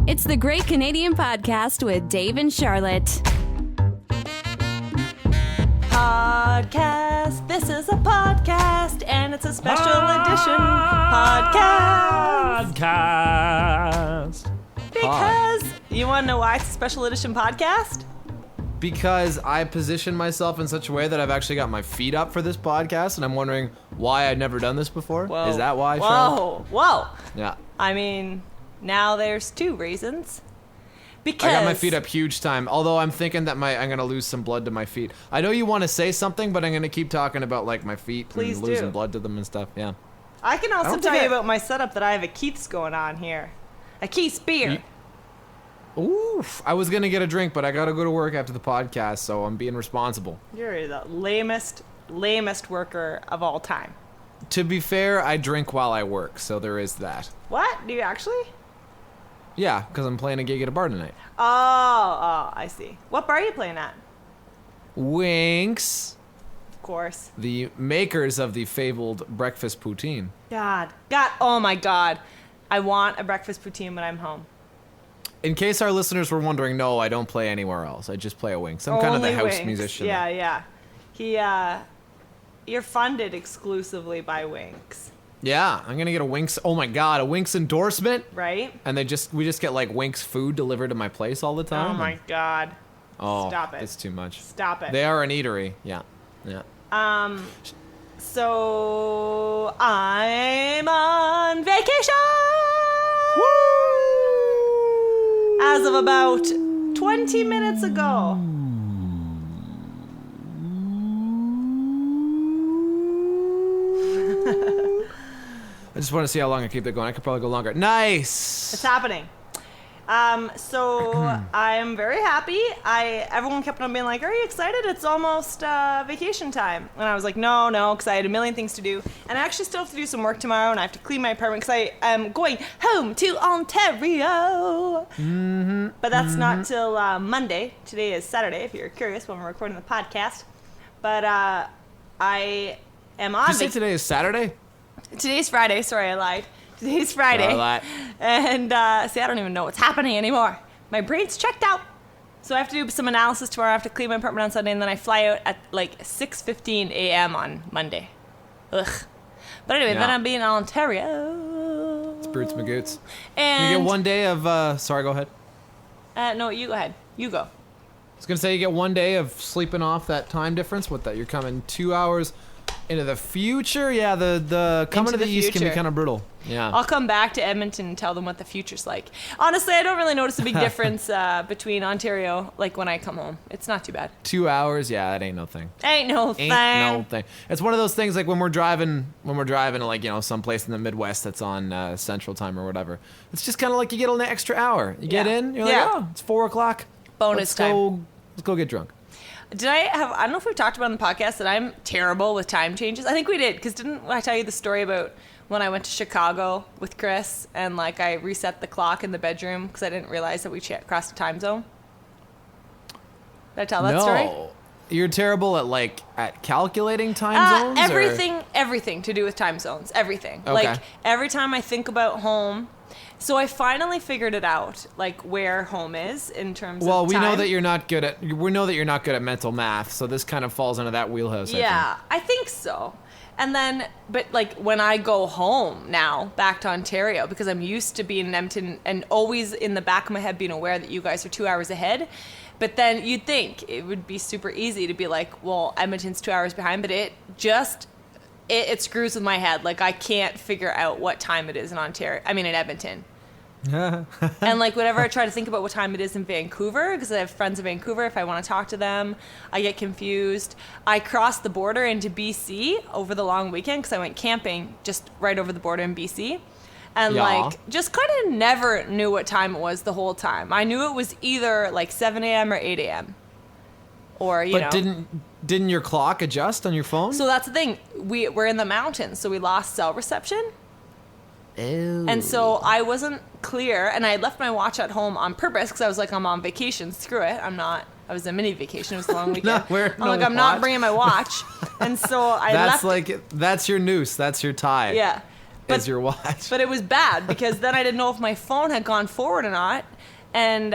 It's the Great Canadian Podcast with Dave and Charlotte. Podcast. This is a podcast, and it's a special edition podcast. Podcast. Because you want to know why it's a special edition podcast? Because I position myself in such a way that I've actually got my feet up for this podcast, and I'm wondering why I'd never done this before. Whoa. Is that why, Charlotte? Whoa. Yeah. I mean, now there's two reasons. Because I got my feet up huge time, although I'm thinking that I'm going to lose some blood to my feet. I know you want to say something, but I'm going to keep talking about, like, my feet Please and losing do. blood to them and stuff. Yeah. I can also don't tell think you about my setup that I have a Keith's going on here. A Keith's beer. Oof. I was going to get a drink, but I got to go to work after the podcast, so I'm being responsible. You're the lamest worker of all time. To be fair, I drink while I work, so there is that. What? Do you actually? Yeah, because I'm playing a gig at a bar tonight. Oh, I see. What bar are you playing at? Winks. Of course. The makers of the fabled breakfast poutine. God, oh my God. I want a breakfast poutine when I'm home. In case our listeners were wondering, no, I don't play anywhere else. I just play a Winks. I'm kind of the Only house Winks. musician. Yeah. You're funded exclusively by Winks, Yeah, I'm gonna get a Winks. Oh my God, a Winks endorsement. right? And we just get like Winks food delivered to my place all the time. Oh my God. Oh, Stop it. It's too much. Stop it. They are an eatery. Yeah. So I'm on vacation. Woo! As of about 20 minutes ago. I just want to see how long I keep that going. I could probably go longer. Nice. It's happening. So I'm very happy. Everyone kept on being like, "Are you excited? It's almost vacation time." And I was like, "No," because I had a million things to do, and I actually still have to do some work tomorrow, and I have to clean my apartment because I am going home to Ontario. Mm-hmm. But that's not till Monday. Today is Saturday, if you're curious when we're recording the podcast. But I am on. Did you say today is Saturday? Today's Friday. Sorry, I lied. Today's Friday. And see, I don't even know what's happening anymore. My brain's checked out. So I have to do some analysis tomorrow. I have to clean my apartment on Sunday, and then I fly out at like 6:15 a.m. on Monday. Ugh. But anyway, then I'm being in Ontario. It's Brutes Magoots. And You get 1 day of, sorry, go ahead. no, you go ahead. You go. I was going to say you get 1 day of sleeping off that time difference. What that? You're coming 2 hours into the future? Yeah, the coming to the east can be kind of brutal. Yeah. I'll come back to Edmonton and tell them what the future's like. Honestly, I don't really notice a big difference between Ontario, like when I come home. It's not too bad. 2 hours? Yeah, that ain't no thing. Ain't no thing. It's one of those things like when we're driving like, you know, someplace in the Midwest that's on Central Time or whatever. It's just kind of like you get an extra hour. You get in, you're like, oh, it's 4 o'clock. Bonus time. Let's go get drunk. I don't know if we've talked about on the podcast that I'm terrible with time changes. I think we did, because didn't I tell you the story about when I went to Chicago with Chris and like I reset the clock in the bedroom because I didn't realize that we crossed a time zone? Did I tell that story? No. You're terrible at calculating time zones? Everything to do with time zones. Everything. Okay. Like every time I think about home. So I finally figured it out, like where home is in terms of time. Well, we know that you're not good at mental math, so this kind of falls into that wheelhouse. Yeah, I think so. And then, but like when I go home now, back to Ontario, because I'm used to being in Edmonton and always in the back of my head being aware that you guys are 2 hours ahead. But then you'd think it would be super easy to be like, well, Edmonton's 2 hours behind, but it screws with my head. Like I can't figure out what time it is in Edmonton. And like whenever I try to think about what time it is in Vancouver, because I have friends in Vancouver, if I want to talk to them, I get confused. I crossed the border into BC over the long weekend because I went camping just right over the border in BC. And like just kind of never knew what time it was the whole time. I knew it was either like 7 a.m. or 8 a.m. Or, you know. But didn't your clock adjust on your phone? So that's the thing. We're in the mountains, so we lost cell reception. Ew. And so I wasn't clear, and I left my watch at home on purpose because I was like, I'm on vacation. Screw it. I was a mini vacation. It was a long weekend. I'm not bringing my watch. And so I left. That's your noose. That's your tie. Yeah. as your watch. But it was bad because then I didn't know if my phone had gone forward or not. And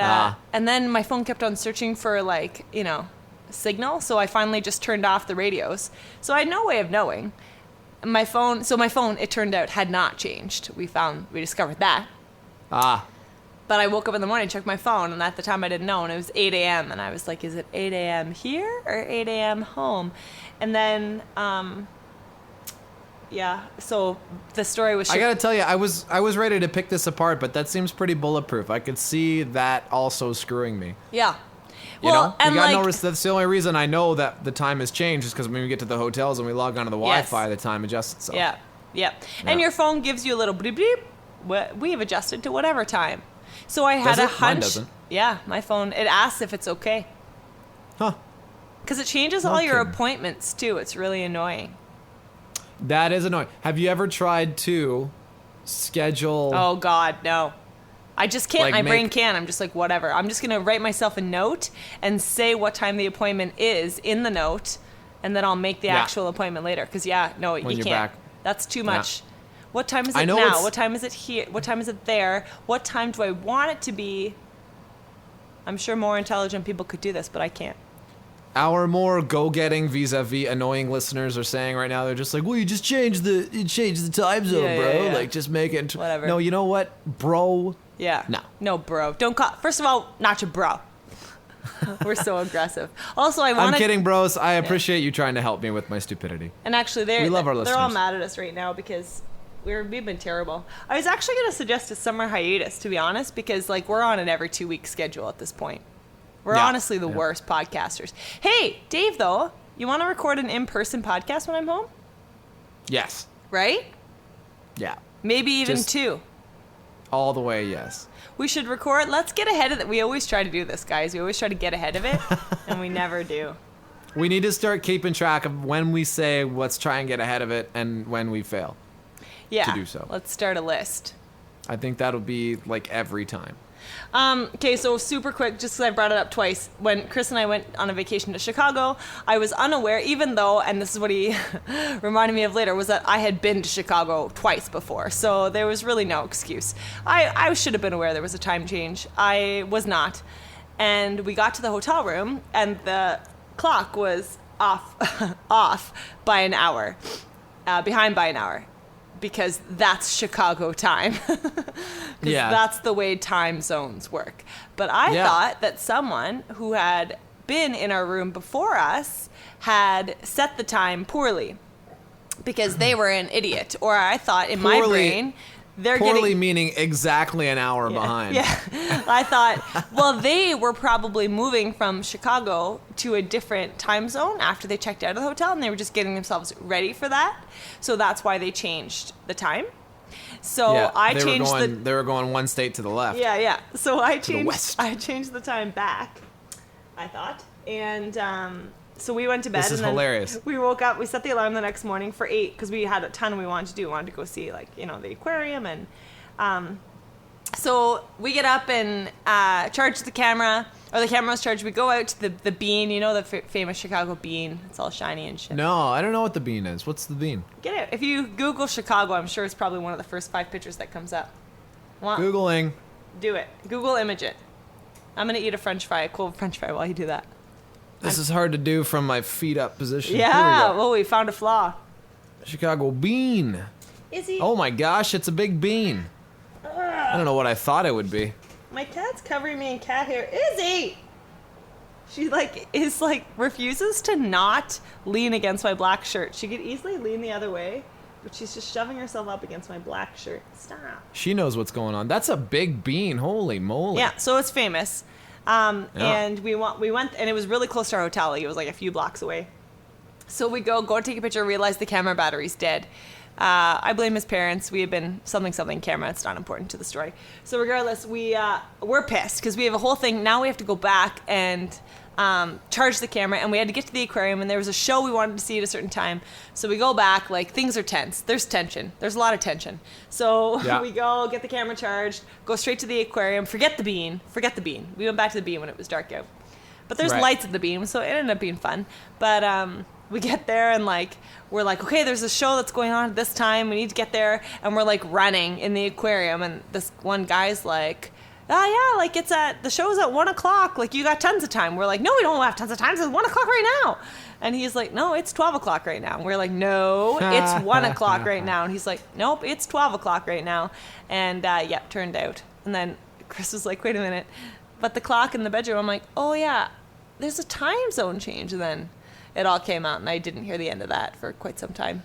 then my phone kept on searching for like, signal. So I finally just turned off the radios. So I had no way of knowing. My phone, it turned out, had not changed. We discovered that. But I woke up in the morning, checked my phone, and at the time I didn't know, and it was 8 a.m. And I was like, is it 8 a.m. here or 8 a.m. home? And then, so the story was... I gotta tell you, I was ready to pick this apart, but that seems pretty bulletproof. I could see that also screwing me. Yeah. You know? And that's the only reason I know that the time has changed is because when we get to the hotels and we log onto the Wi-Fi, the time adjusts itself. Yeah. And your phone gives you a little beep beep. We've adjusted to whatever time. So I had a hunch. Mine doesn't. Yeah, my phone, it asks if it's okay. Huh. Because it changes all your appointments, too. It's really annoying. That is annoying. Have you ever tried to schedule... Oh, God, no. I just can't. My brain can't. I'm just like, whatever. I'm just going to write myself a note and say what time the appointment is in the note, and then I'll make the actual appointment later. Because, you can't. Back. That's too much. Yeah. What time is it now? What time is it here? What time is it there? What time do I want it to be? I'm sure more intelligent people could do this, but I can't. Our more go-getting vis-a-vis annoying listeners are saying right now, they're just like, well, you just change the time zone, bro. Like, just make it... Whatever. No, you know what? Bro... Yeah. No, bro. Don't call... First of all, not your bro. We're so aggressive. Also, I'm kidding, bros. I appreciate you trying to help me with my stupidity. And actually, we love our listeners. They're all mad at us right now because we've been terrible. I was actually going to suggest a summer hiatus, to be honest, because like we're on an every 2-week schedule at this point. We're honestly the worst podcasters. Hey, Dave, though, you want to record an in-person podcast when I'm home? Yes. Right? Yeah. Maybe even 2. All the way, yes. We should record. Let's get ahead of it. We always try to do this, guys. We always try to get ahead of it, and we never do. We need to start keeping track of when we say let's try and get ahead of it and when we fail. Yeah. To do so. Let's start a list. I think that'll be like every time. Okay, so super quick, just because I brought it up twice. When Chris and I went on a vacation to Chicago, I was unaware, even though, and this is what he reminded me of later, was that I had been to Chicago twice before. So there was really no excuse. I should have been aware there was a time change. I was not. And we got to the hotel room, and the clock was off by an hour, behind by an hour. Because that's Chicago time. That's the way time zones work. But I thought that someone who had been in our room before us had set the time poorly because they were an idiot. Or I thought in my brain... Poorly meaning exactly an hour behind. Yeah. I thought, well, they were probably moving from Chicago to a different time zone after they checked out of the hotel, and they were just getting themselves ready for that. So that's why they changed the time. So they were going one state to the left. Yeah. So I changed the time back, I thought. And so we went to bed. This is hilarious. We woke up. We set the alarm the next morning for 8 because we had a ton we wanted to do. We wanted to go see the aquarium, and so we get up and charge the camera, or the camera was charged. We go out to the bean, the famous Chicago bean. It's all shiny and shit. No, I don't know what the bean is. What's the bean? Get it. If you Google Chicago, I'm sure it's probably one of the first 5 pictures that comes up. Googling. Do it. Google image it. I'm gonna eat a cold French fry while you do that. This is hard to do from my feet up position. Yeah. We found a flaw. Chicago bean. Is he? Oh my gosh, it's a big bean. I don't know what I thought it would be. My cat's covering me in cat hair. Izzy! She refuses to not lean against my black shirt. She could easily lean the other way, but she's just shoving herself up against my black shirt. Stop. She knows what's going on. That's a big bean. Holy moly. Yeah, so it's famous. And we went, and it was really close to our hotel. It was like a few blocks away. So we go take a picture, realize the camera battery's dead. I blame his parents. We had been something camera. It's not important to the story. So regardless, we're pissed because we have a whole thing. Now we have to go back and charge the camera, and we had to get to the aquarium, and there was a show we wanted to see at a certain time. So we go back, things are tense. There's tension. There's a lot of tension. So we go get the camera charged, go straight to the aquarium, forget the bean. We went back to the bean when it was dark out. But there's lights at the beam, so it ended up being fun. But we get there and like we're like, okay, there's a show that's going on at this time. We need to get there, and we're like running in the aquarium, and this one guy's like, oh yeah, like the show's at 1 o'clock. Like you got tons of time. We're like, no, we don't have tons of time. It's 1 o'clock right now. And he's like, no, it's 12 o'clock right now. And we're like, no, it's 1 o'clock right now. And he's like, nope, it's 12 o'clock right now. And turned out. And then Chris was like, wait a minute. But the clock in the bedroom, I'm like, oh yeah, there's a time zone change. And then it all came out, and I didn't hear the end of that for quite some time.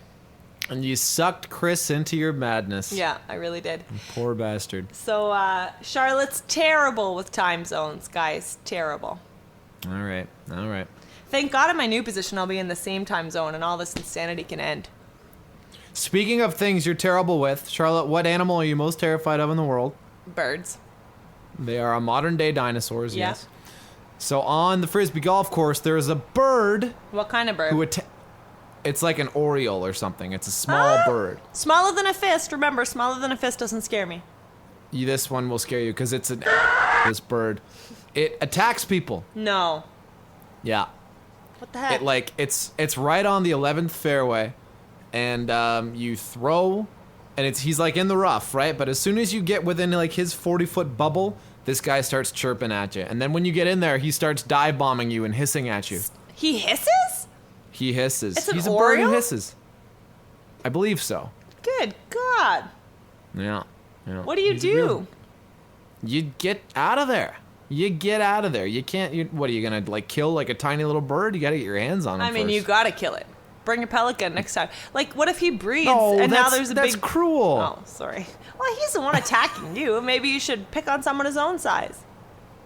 And you sucked Chris into your madness. Yeah, I really did. Poor bastard. So Charlotte's terrible with time zones, guys. Terrible. All right. Thank God in my new position I'll be in the same time zone and all this insanity can end. Speaking of things you're terrible with, Charlotte, what animal are you most terrified of in the world? Birds. They are a modern-day dinosaurs, Yeah. yes. So on the Frisbee golf course, there is a bird. What kind of bird? It's like an oriole or something. It's a small bird. Smaller than a fist. Remember, smaller than a fist doesn't scare me. This one will scare you because it's this bird. It attacks people. No. Yeah. What the heck? It's right on the 11th fairway, and you throw, and he's like in the rough, right? But as soon as you get within like his 40-foot bubble, this guy starts chirping at you, and then when you get in there, he starts dive bombing you and hissing at you. He hisses? He hisses. It's an He's a bird who oriole? hisses. I believe so. Good God. Yeah. What do you do? You get out of there. You can't. What are you gonna like kill like a tiny little bird? You gotta get your hands on him. I mean, first. you gotta kill it. Bring a pelican next time. Like, what if he breeds No, and now that's- there's a that's big... cruel. Oh, sorry. Well, he's the one attacking you. Maybe you should pick on someone his own size.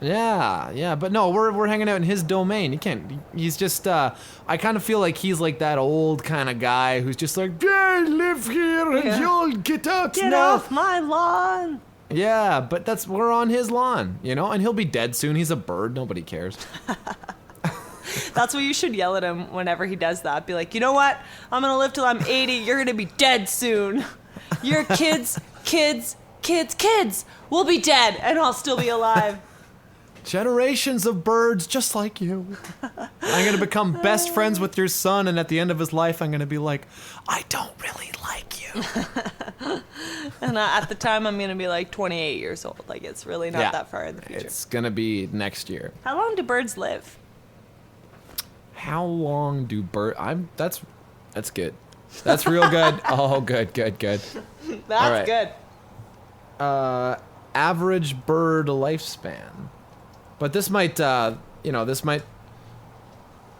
Yeah, but no, we're hanging out in his domain. You can't. He's just. I kind of feel like he's like that old kind of guy who's just like, I live here and Yeah. you'll get out Get now. off my lawn. Yeah, but we're on his lawn, and he'll be dead soon. He's a bird. Nobody cares. That's what you should yell at him whenever he does that. Be like, you know what? I'm going to live till I'm 80. You're going to be dead soon. Your kids will be dead, and I'll still be alive. Generations of birds just like you. I'm going to become best friends with your son, and at the end of his life, I'm going to be like, I don't really like you. And at the time, I'm going to be like 28 years old. Like, it's really not that far in the future. It's going to be next year. How long do birds live? How long do birds... That's good. That's real good. Oh, good. That's right. good. Average bird lifespan. But this might,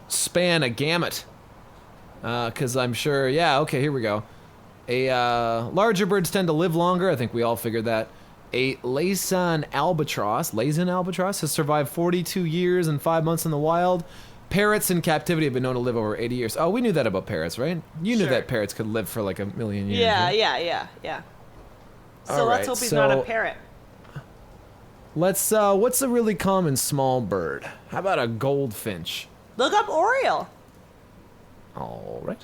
span a gamut. Because I'm sure, okay, here we go. Larger birds tend to live longer. I think we all figured that. A Laysan albatross has survived 42 years and 5 months in the wild. Parrots in captivity have been known to live over 80 years. Oh, we knew that about parrots, right? You knew Sure. that parrots could live for like a million years. Yeah, right? yeah. So All let's right, hope he's not a so- parrot. Let's, what's a really common small bird? How about a goldfinch? Look up Oriole. All right.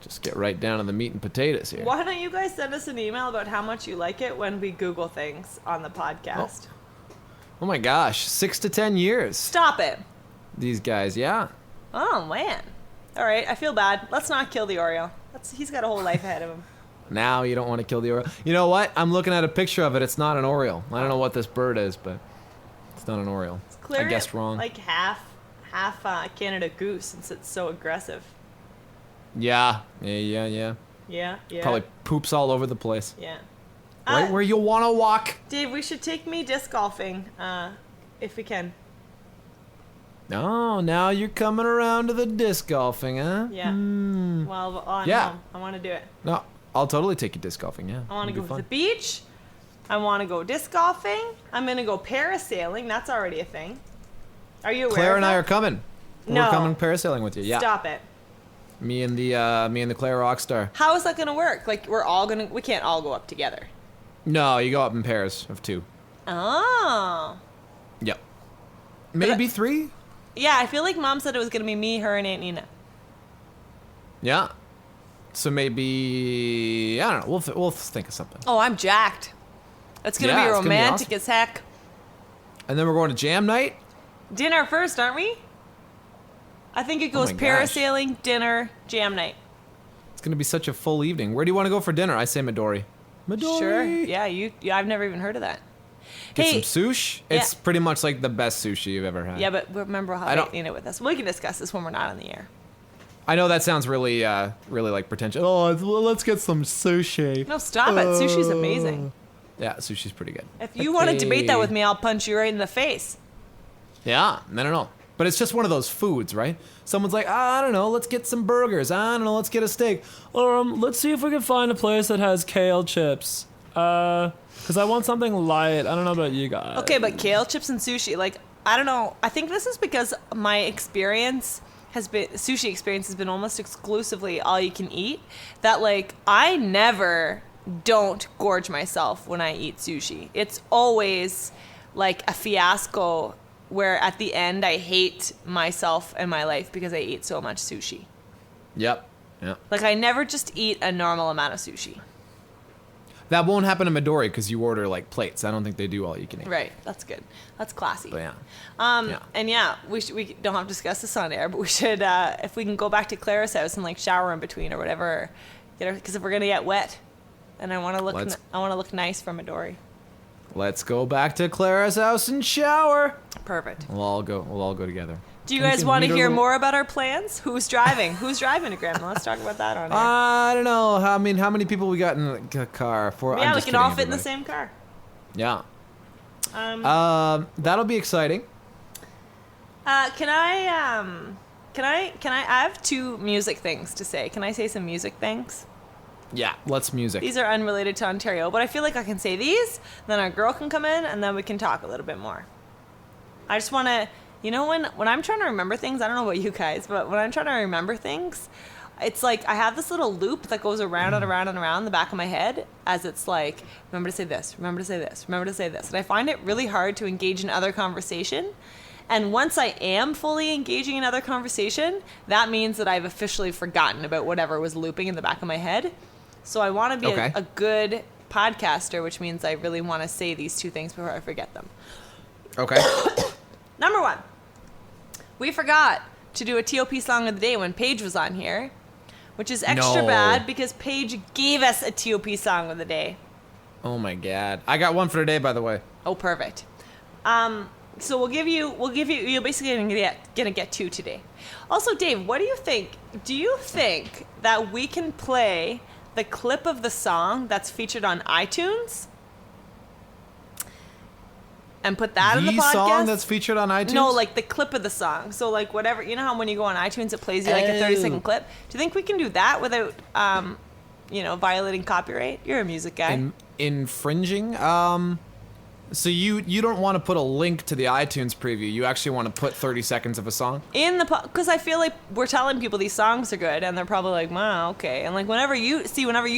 Just get right down to the meat and potatoes here. Why don't you guys send us an email about how much you like it when we Google things on the podcast? Oh my gosh, 6 to 10 years. Stop it. These guys, yeah. Oh, man. All right, I feel bad. Let's not kill the Oriole. He's got a whole life ahead of him. Now you don't want to kill the oriole. You know what? I'm looking at a picture of it. It's not an oriole. I don't know what this bird is, but it's not an oriole. It's clearly I guessed wrong. like half Canada goose since it's so aggressive. Yeah. Yeah. Probably poops all over the place. Yeah. Right where you want to walk. Dave, we should take me disc golfing if we can. Oh, now you're coming around to the disc golfing, huh? Yeah. Well, I'm Yeah. home. I want to do it. No, I'll totally take you disc golfing, yeah. I want to It'll go be to the fun. beach. I want to go disc golfing. I'm going to go parasailing. That's already a thing. Are you aware Claire of and I that? are coming. No. We're coming parasailing with you, yeah. Stop it. Me and the Claire Rockstar. How is that going to work? Like, we can't all go up together. No, you go up in pairs of 2. Oh. Yep. Maybe 3? Yeah, I feel like Mom said it was going to be me, her, and Aunt Nina. Yeah. So maybe, I don't know. We'll think of something. Oh, I'm jacked. It's going to Yeah, be it's gonna be romantic awesome. as heck. And then we're going to jam night. Dinner first, aren't we? I think it goes my gosh. parasailing, dinner, jam night. It's gonna be such a full evening. Where do you want to go for dinner? I say Midori. Midori. Sure. Yeah, I've never even heard of that. Get some sushi. Yeah. It's pretty much like the best sushi you've ever had. Yeah, but remember how I they don't- ate it with us. We can discuss this when we're not on the air. I know that sounds really, really like pretentious. Oh, let's get some sushi. No, stop it. Sushi's amazing. Yeah, sushi's pretty good. If you want to debate that with me, I'll punch you right in the face. Yeah, no. But it's just one of those foods, right? Someone's like, I don't know, let's get some burgers. I don't know, let's get a steak. Let's see if we can find a place that has kale chips. Because I want something light. I don't know about you guys. Okay, but kale chips and sushi, like, I don't know. I think this is because my sushi experience has been almost exclusively all you can eat. That, like, I never don't gorge myself when I eat sushi. It's always like a fiasco where at the end I hate myself and my life because I eat so much sushi. Yep. Yeah. Like, I never just eat a normal amount of sushi. That won't happen to Midori because you order like plates. I don't think they do all you can eat. Right, that's good. That's classy. But yeah. And we don't have to discuss this on air, but we should, if we can go back to Clara's house and like shower in between or whatever, because if we're gonna get wet, and I want to look nice for Midori. Let's go back to Clara's house and shower. Perfect. We'll all go together. Do you And we guys can want to meet our hear little- more about our plans? Who's driving? Who's driving to Grandma? Let's talk about that on air. I don't know. I mean, how many people we got in the car? I'm yeah, we just can all kidding, fit in the everybody. same car. Yeah. That'll be exciting. Can I have two music things to say. Can I say some music things? Yeah. Let's music. These are unrelated to Ontario, but I feel like I can say these, then our girl can come in, and then we can talk a little bit more. I just want to, when I'm trying to remember things, I don't know about you guys, but when I'm trying to remember things, it's like I have this little loop that goes around and around and around the back of my head as it's like, remember to say this, remember to say this, remember to say this. And I find it really hard to engage in other conversation. And once I am fully engaging in other conversation, that means that I've officially forgotten about whatever was looping in the back of my head. So I want to be Okay. a good podcaster, which means I really want to say these two things before I forget them. Okay. Number one, we forgot to do a TOP song of the day when Paige was on here, which is extra No. bad because Paige gave us a TOP song of the day. Oh my God. I got one for today, by the way. Oh, perfect. So we'll give you, you're basically gonna get two today. Also, Dave, what do you think? Do you think that we can play the clip of the song that's featured on iTunes and put that in the podcast? song that's featured on iTunes? No, like the clip of the song. So like whatever, you know how when you go on iTunes it plays you like a 30-second clip? Do you think we can do that without, violating copyright? You're a music guy. Infringing? So you don't want to put a link to the iTunes preview. You actually want to put 30 seconds of a song? Because I feel like we're telling people these songs are good, and they're probably like, wow, okay. And like whenever you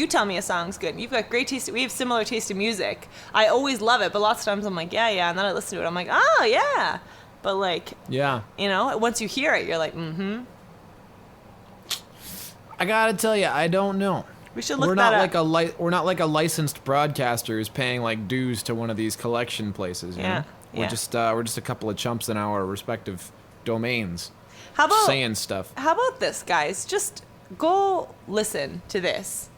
tell me a song's good, you've got great taste. We have similar taste in music. I always love it, but lots of times I'm like, yeah, and then I listen to it, I'm like, oh yeah. But like, Yeah. once you hear it, you're like, mm-hmm. I gotta tell you, I don't know. We should look We're that not up. like we're not like a licensed broadcaster who's paying like dues to one of these collection places. You Yeah, know? yeah. We're just a couple of chumps in our respective domains How about saying stuff. How about this, guys? Just go listen to this,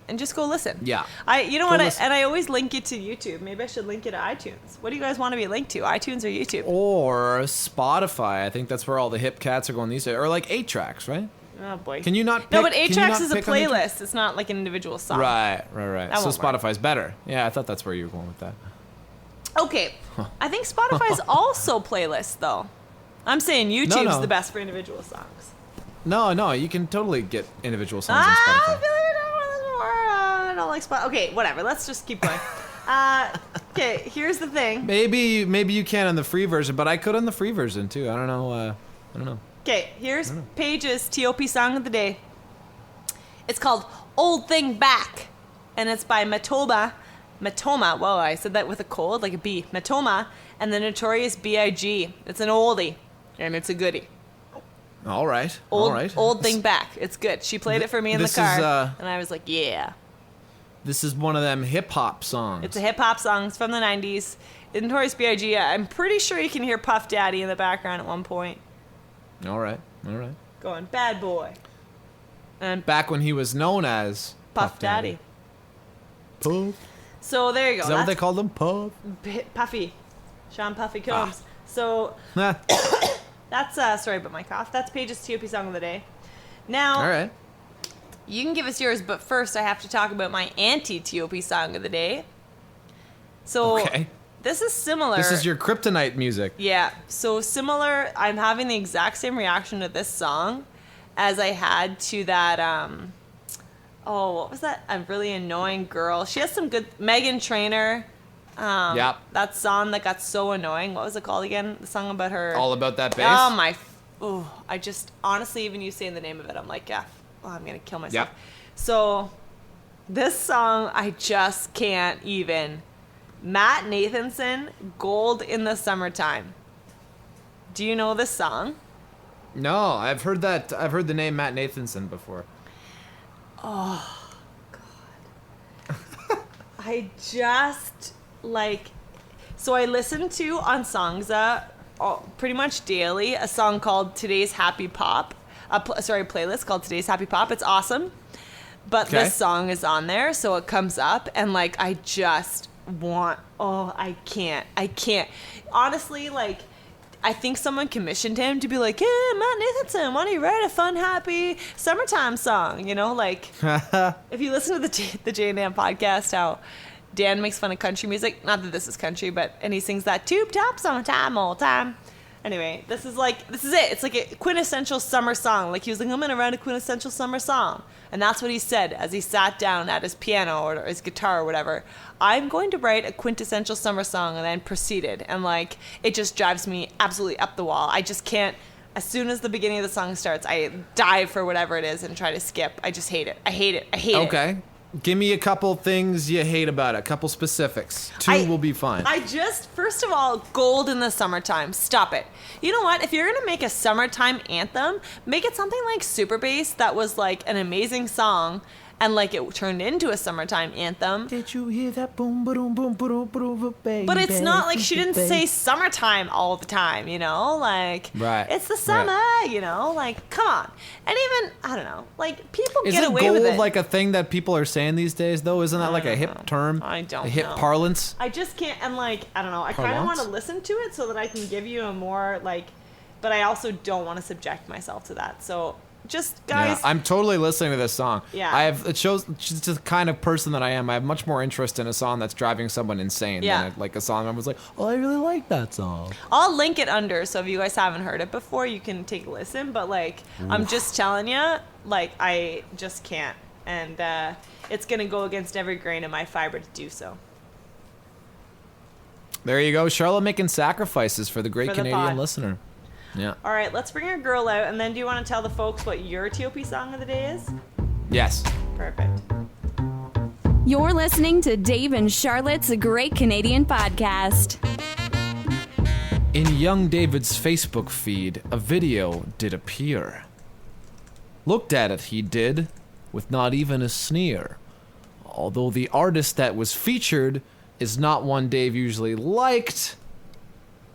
and just go listen. Yeah. You know Go what? listen. And I always link it to YouTube. Maybe I should link it to iTunes. What do you guys want to be linked to? iTunes or YouTube? Or Spotify. I think that's where all the hip cats are going these days. Or like 8-tracks, right? Oh boy. Can you not? No, pick- but can you 8-tracks not is a pick on 8-tracks? playlist. It's not like an individual song. Right. That So won't work. Spotify's better. Yeah, I thought that's where you were going with that. Okay. I think Spotify's also playlist though. I'm saying YouTube's No. the best for individual songs. No, you can totally get individual songs I on feel Spotify. like I don't like Spotify. Okay, whatever. Let's just keep going. Okay, here's the thing. Maybe you can on the free version, but I could on the free version too. I don't know. Okay, here's Paige's TOP song of the day. It's called Old Thing Back, and it's by Matoma. Whoa, I said that with a cold, like a B. Matoma and the Notorious B.I.G. It's an oldie, and it's a goodie. All right. All right. Old Thing Back. It's good. She played it for me in the This car, is, and I was like, yeah. This is one of them hip hop songs. It's a hip-hop song. It's from the 90s. The Notorious B.I.G., I'm pretty sure you can hear Puff Daddy in the background at one point. All right. Going Bad Boy. And Back when he was known as Puff Daddy. Puff. So there you go. Is that what they called him? Puff. Puffy. Sean Puffy Combs. So Nah. that's, sorry about my cough. That's Paige's TOP song of the day. Now, All right. you can give us yours, but first I have to talk about my anti-TOP song of the day. So Okay. this is similar. This is your kryptonite music. Yeah, so similar. I'm having the exact same reaction to this song as I had to that, what was that? A really annoying girl. She has some good, Megan Trainor. Yep. That song that got so annoying. What was it called again? The song about her. All about that bass. Oh my, I just, honestly, even you saying the name of it, I'm like, yeah, I'm going to kill myself. Yep. So this song, I just can't even. Matt Nathanson, Gold in the Summertime. Do you know this song? No, I've heard that. I've heard the name Matt Nathanson before. Oh, God. I just, like, so I listen to on Songza pretty much daily a song called Today's Happy Pop. Playlist called Today's Happy Pop. It's awesome. But Okay. this song is on there, so it comes up, and, like, I just I can't. Honestly, like, I think someone commissioned him to be like, yeah, Matt Nathanson, why don't you write a fun, happy summertime song? You know, like, if you listen to the Jay and Dan podcast, how Dan makes fun of country music, not that this is country, and he sings that tube top summertime all the time. Anyway, this is it. It's like a quintessential summer song. Like, he was like, I'm gonna write a quintessential summer song. And that's what he said as he sat down at his piano or his guitar or whatever. I'm going to write a quintessential summer song, and then proceeded. And, like, it just drives me absolutely up the wall. I just can't. As soon as the beginning of the song starts, I dive for whatever it is and try to skip. I just hate it. I hate it. Okay. Give me a couple things you hate about it. A couple specifics. Two will be fine. First of all, Gold in the Summertime. Stop it. You know what? If you're going to make a summertime anthem, make it something like Super Bass that was, like, an amazing song, and, like, it turned into a summertime anthem. Did you hear that boom, boom, boom, boom, boom, baby? But it's not like she didn't say summertime all the time, you know? Like, Right. It's the summer, you know? Like, come on. And even, I don't know, like, people Isn't get away with gold it. like a thing that people are saying these days, though? Isn't that like a hip term? I don't A hip know. parlance? I just can't, and, like, I don't know. I kind of Parlance? want to listen to it so that I can give you a more, like, but I also don't want to subject myself to that. So, just, guys. Yeah, I'm totally listening to this song. Yeah. It shows just the kind of person that I am. I have much more interest in a song that's driving someone insane Yeah. than like a song I was like, oh, I really like that song. I'll link it under, so if you guys haven't heard it before, you can take a listen. But, like, I'm just telling you, like, I just can't. And it's going to go against every grain of my fiber to do so. There you go. Charlotte making sacrifices for the great For the Canadian pod. listener. Yeah. All right, let's bring our girl out, and then do you want to tell the folks what your TOP song of the day is? Yes. Perfect. You're listening to Dave and Charlotte's Great Canadian Podcast. In young David's Facebook feed, a video did appear. Looked at it, he did, with not even a sneer. Although the artist that was featured is not one Dave usually liked,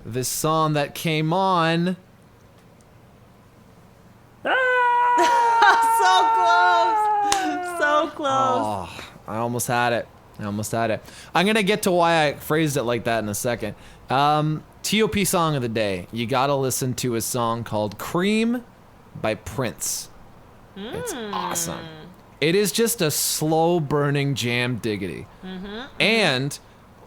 this song that came on... So close! So close. Oh, I almost had it. I'm going to get to why I phrased it like that in a second. TOP song of the day. You got to listen to a song called Cream by Prince. It's awesome. It is just a slow burning jam diggity. And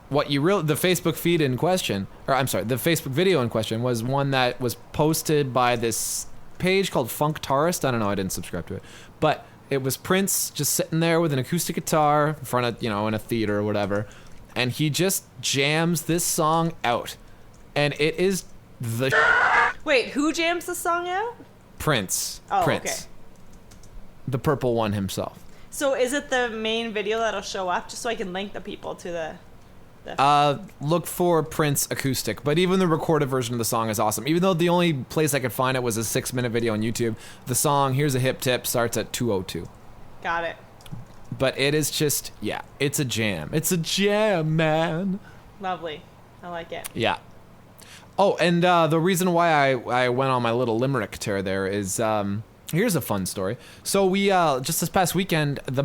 what the Facebook feed in question, the Facebook video in question was one that was posted by this page called Funktarist. I don't know, I didn't subscribe to it. But it was Prince just sitting there with an acoustic guitar in front of, in a theater or whatever. And he just jams this song out. And it is the Wait, who jams the song out? Prince. Oh, Prince. okay. The purple one himself. So is it the main video that'll show up, just so I can link the people to the... Look for Prince acoustic, but even the recorded version of the song is awesome. Even though the only place I could find it was a 6-minute video on YouTube, the song, here's a hip tip, starts at 2:02. Got it. But it is just, it's a jam. It's a jam, man. Lovely. I like it. Yeah. Oh, and the reason why I went on my little limerick tear there is here's a fun story. So we just this past weekend, the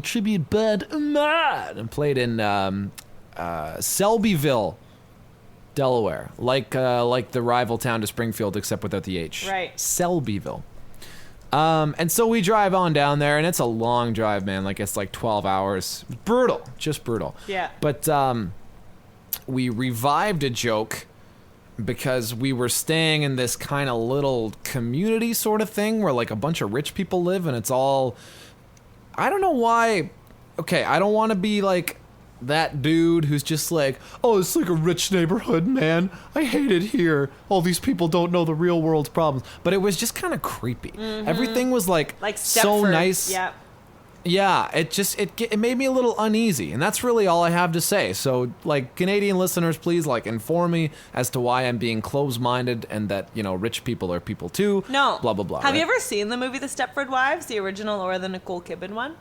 tribute band, Mad, played in Selbyville, Delaware, like the rival town to Springfield, except without the H. Right. Selbyville. And so we drive on down there, and it's a long drive, man. Like, it's like 12 hours. Brutal. Just brutal. Yeah. But we revived a joke because we were staying in this kind of little community sort of thing where, like, a bunch of rich people live, and it's all... I don't know why... Okay, I don't want to be, like... that dude who's just like, oh, it's like a rich neighborhood, man. I hate it here. All these people don't know the real world's problems. But it was just kind of creepy. Mm-hmm. Everything was like so nice. Yeah. Yeah, it made me a little uneasy, and that's really all I have to say. So, like, Canadian listeners, please, like, inform me as to why I'm being closed-minded and that, you know, rich people are people too. No. Blah, blah, blah. Have you ever seen the movie The Stepford Wives, the original or the Nicole Kidman one?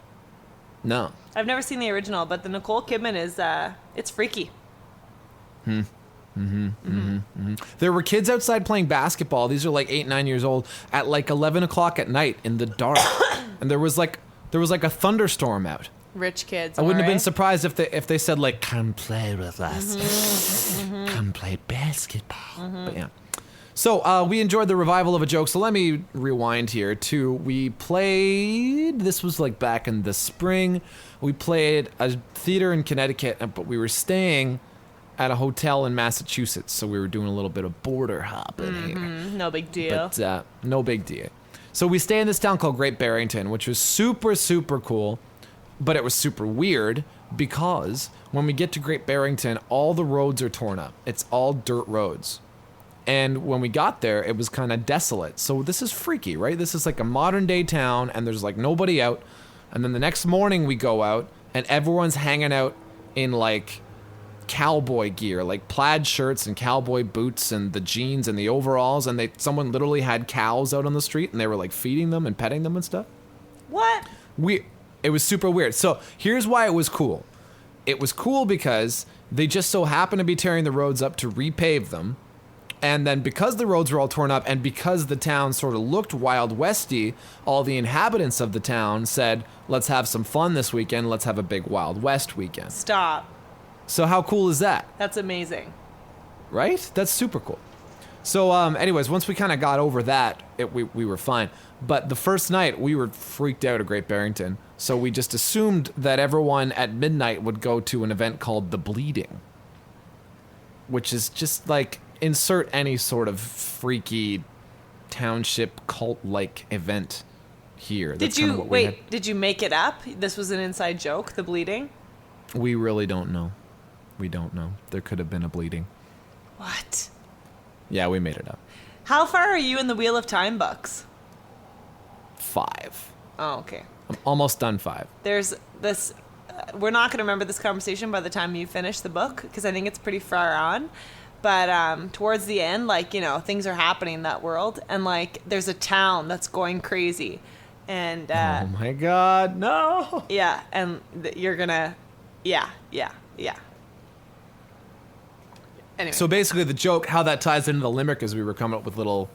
No. I've never seen the original, but the Nicole Kidman is, it's freaky. There were kids outside playing basketball. These are like 8, 9 years old at like 11 o'clock at night in the dark. And there was like a thunderstorm out. Rich kids. I wouldn't have been surprised if they said like, come play with us. Come play basketball. But yeah. So we enjoyed the revival of a joke. So let me rewind here to we played. This was like back in the spring. We played a theater in Connecticut, but we were staying at a hotel in Massachusetts. So we were doing a little bit of border hopping here. No big deal. But no big deal. So we stay in this town called Great Barrington, which was super, super cool. But it was super weird because when we get to Great Barrington, all the roads are torn up. It's all dirt roads. And when we got there, it was kind of desolate. So this is freaky, right? This is like a modern day town, and there's like nobody out. And then the next morning we go out, and everyone's hanging out in like cowboy gear, like plaid shirts and cowboy boots and the jeans and the overalls. And someone literally had cows out on the street, and they were like feeding them and petting them and stuff. What? It was super weird. So here's why it was cool. It was cool because they just so happened to be tearing the roads up to repave them. And then because the roads were all torn up and because the town sort of looked Wild Westy, all the inhabitants of the town said, let's have some fun this weekend. Let's have a big Wild West weekend. Stop. So how cool is that? That's amazing. Right? That's super cool. So anyways, once we kind of got over that, we were fine. But the first night, we were freaked out at Great Barrington. So we just assumed that everyone at midnight would go to an event called The Bleeding, which is just like... insert any sort of freaky township cult-like event here. Did you make it up? This was an inside joke, the bleeding? We really don't know. We don't know. There could have been a bleeding. What? Yeah, we made it up. How far are you in the Wheel of Time books? 5. Oh, okay. I'm almost done 5. There's this... we're not going to remember this conversation by the time you finish the book, because I think it's pretty far on. But towards the end, like, you know, things are happening in that world. And, like, there's a town that's going crazy. And... oh, my God, no! Yeah, and you're going to... Yeah. Anyway. So basically the joke, how that ties into the limerick is we were coming up with little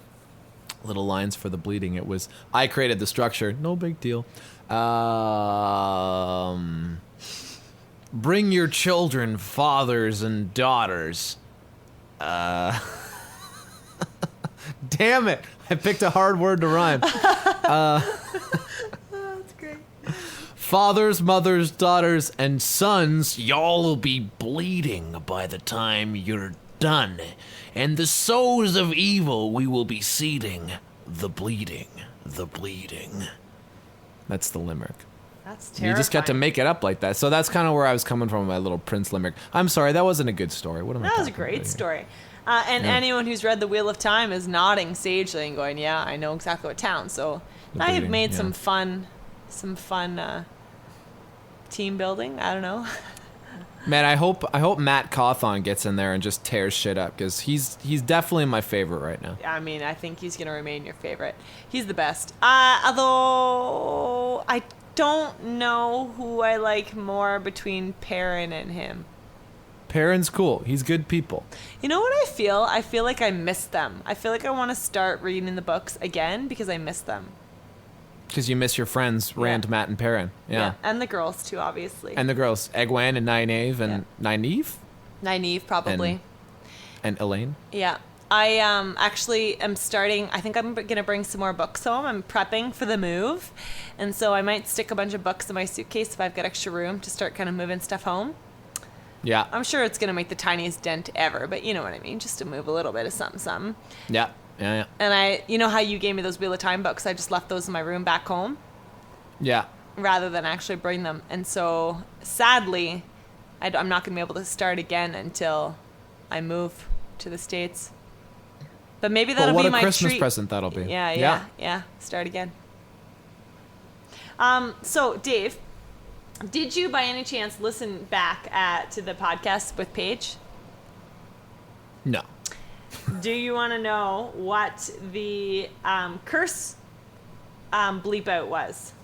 lines for the bleeding. It was, I created the structure. No big deal. Bring your children, fathers and daughters... damn it! I picked a hard word to rhyme. That's great. Fathers, mothers, daughters, and sons, y'all will be bleeding by the time you're done. And the sows of evil we will be seeding. The bleeding. That's the limerick. That's terrifying. You just got to make it up like that. So that's kind of where I was coming from with my little Prince limerick. I'm sorry, that wasn't a good story. What am I That was a talking about great here? story. And anyone who's read The Wheel of Time is nodding sagely and going, yeah, I know exactly what town. So I have made some fun team building. I don't know. Man, I hope Matt Cawthon gets in there and just tears shit up, because he's definitely my favorite right now. I mean, I think he's going to remain your favorite. He's the best. Although I don't know who I like more between Perrin and him. Perrin's cool. He's good people. You know what I feel? I feel like I miss them. I feel like I want to start reading the books again because I miss them. Because you miss your friends, Rand, Matt, and Perrin. Yeah. And the girls, too, obviously. And the girls, Egwene and Nynaeve and Nynaeve? Nynaeve, probably. And Elaine? Yeah. I actually am starting, I think I'm going to bring some more books home. I'm prepping for the move. And so I might stick a bunch of books in my suitcase if I've got extra room to start kind of moving stuff home. Yeah. I'm sure it's going to make the tiniest dent ever, but you know what I mean? Just to move a little bit of something. Yeah. Yeah. And you know how you gave me those Wheel of Time books? I just left those in my room back home. Yeah. Rather than actually bring them. And so, sadly, I'm not going to be able to start again until I move to the States. But maybe that'll be my treat. What a Christmas present that'll be. Yeah. Start again. So, Dave, did you by any chance listen back to the podcast with Paige? No. Do you want to know what the curse bleep out was?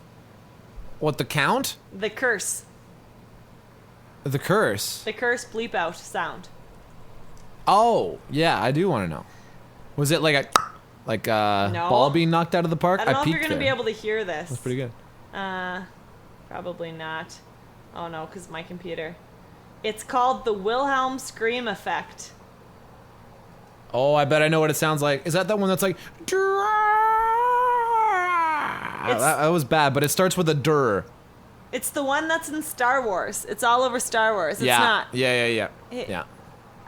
What, the count? The curse. The curse? The curse bleep out sound. Oh, yeah, I do want to know. Was it like a No. ball being knocked out of the park? I don't know if you're peeked going to be there. able to hear this. That's pretty good. Probably not. Oh no, because my computer. It's called the Wilhelm scream effect. Oh, I bet I know what it sounds like. Is that one that's like... That was bad, but it starts with a dur. It's the one that's in Star Wars. It's all over Star Wars. It's not. Yeah.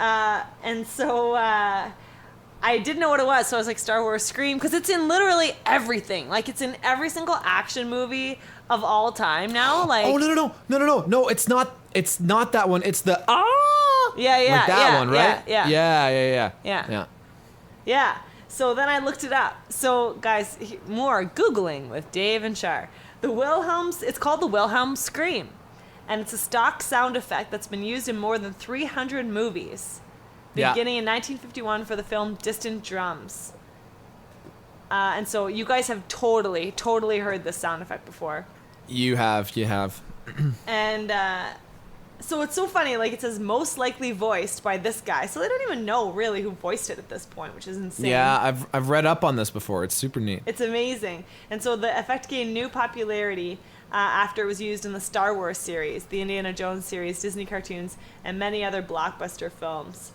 And so I didn't know what it was, so I was like, Star Wars Scream, because it's in literally everything. Like, it's in every single action movie of all time now. Like, oh, no, it's not that one. It's the Yeah, like that one, right? Yeah. So then I looked it up. So guys, more Googling with Dave and Char. It's called the Wilhelm Scream. And it's a stock sound effect that's been used in more than 300 movies. Beginning in 1951 for the film Distant Drums. And so you guys have totally heard this sound effect before. You have. And so it's so funny, like it says most likely voiced by this guy. So they don't even know really who voiced it at this point, which is insane. Yeah, I've read up on this before. It's super neat. It's amazing. And so the effect gained new popularity after it was used in the Star Wars series, the Indiana Jones series, Disney cartoons, and many other blockbuster films.